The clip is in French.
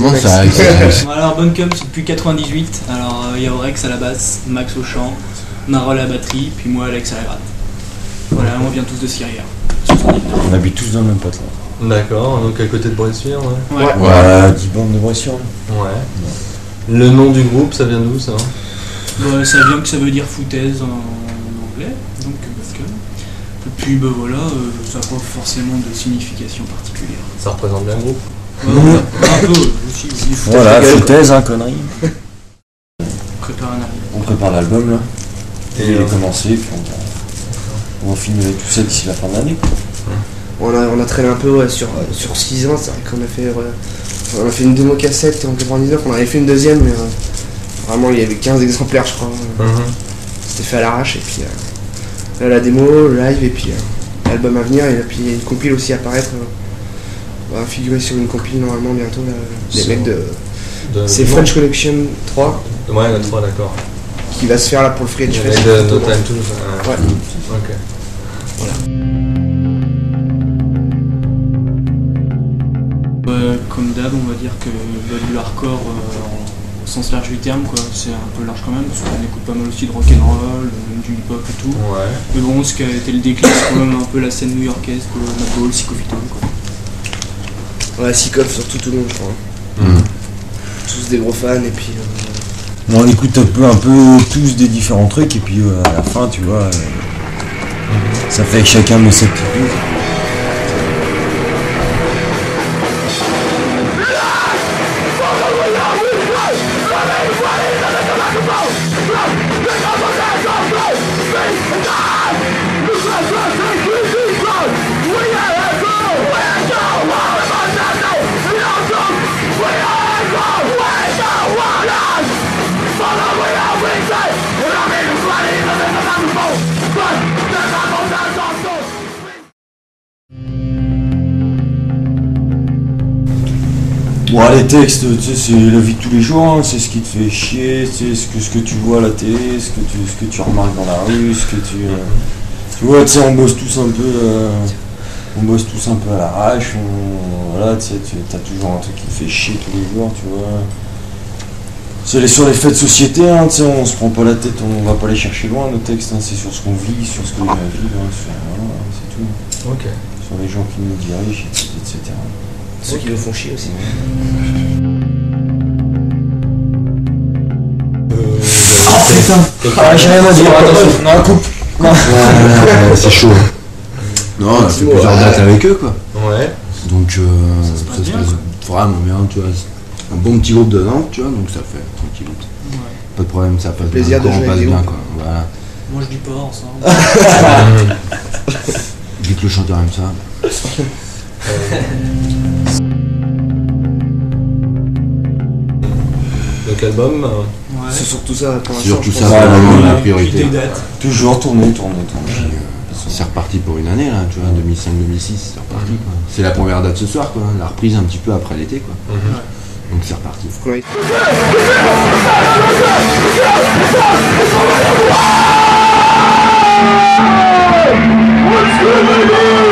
Comment ça Alors Buncombe c'est depuis 98, alors il y a Orex à la basse, Max au chant, Narol à la batterie, puis moi Alex à la gratte. Voilà, on vient tous de Syria. On habite tous dans le même patelin. D'accord, donc à côté de Bressuire, ouais. Ouais, 10 bandes de Bressuire. Ouais. Le nom du groupe, ça vient d'où ça? Bah, ça vient que ça veut dire foutaise en anglais, donc Buncombe. Et puis bah voilà, ça n'a pas forcément de signification particulière. Ça représente bien le groupe? Un peu aussi. Voilà, foutaise, hein, connerie. On prépare l'album là. Et il est commencé, puis on va finir tout ça d'ici la fin de l'année. On a traîné un peu sur 6 ans, c'est vrai qu'on a fait une démo cassette en 99, on avait fait une deuxième, mais vraiment il y avait 15 exemplaires je crois. C'était fait à l'arrache, et puis là la démo, le live, et puis l'album à venir, et puis il y a une compile aussi à apparaître. On va figurer sur une compile normalement bientôt, les mecs de c'est French Connection 3. Ouais, le 3, d'accord. Qui va se faire là pour le Free Edge Fest. De No Time To. Ouais. Ok. Voilà. Comme d'hab, on va dire que du hardcore au sens large du terme, quoi. C'est un peu large quand même, parce qu'on écoute pas mal aussi de rock'n'roll, du hip-hop et tout. Ouais. Mais bon, ce qui a été le déclic, c'est quand même un peu la scène new-yorkaise, Madball, Psychophyton, quoi. Ouais, Psychop surtout tout le monde, je crois. Tous des gros fans, et puis... On écoute un peu tous des différents trucs, et puis à la fin, tu vois, ça fait que chacun met ses petites touches. Bon, les textes, tu sais, c'est la vie de tous les jours, hein, c'est ce qui te fait chier, c'est ce que tu vois à la télé, ce que tu remarques dans la rue, ce que tu vois, tu sais, on bosse tous un peu à l'arrache, voilà, tu sais, t'as toujours un truc qui te fait chier tous les jours, tu vois. C'est sur les faits de société, hein, tu sais, on se prend pas la tête, on va pas les chercher loin, nos textes, hein, c'est sur ce qu'on vit, sur ce qu'on vit, hein, voilà, c'est tout. Ok. Sur les gens qui nous dirigent, etc. Ceux qui nous font chier aussi. Putain, j'ai rien à dire, attention, non, coupe. Non. C'est chaud. Non, on a fait plusieurs dates avec eux, quoi. Ouais. Donc ça se passe vraiment bien, tu vois. Un bon petit groupe de Nantes, tu vois, donc ça fait tranquille. Ouais. Pas de problème, ça passe plaisir bien, de on jouer passe avec bien, des quoi. Voilà. Moi je dis pas ensemble. Dites le chanteur aime ça. Donc album, C'est surtout ça pour l'instant. Surtout je ça, pense. c'est vraiment la Puis priorité. des dates. Toujours tourner. Puis, c'est reparti pour une année, là, tu vois, 2005-2006, c'est reparti, quoi. C'est la première date ce soir, quoi. La reprise un petit peu après l'été, quoi. Donc c'est reparti. Faut qu'on aille- What's going on?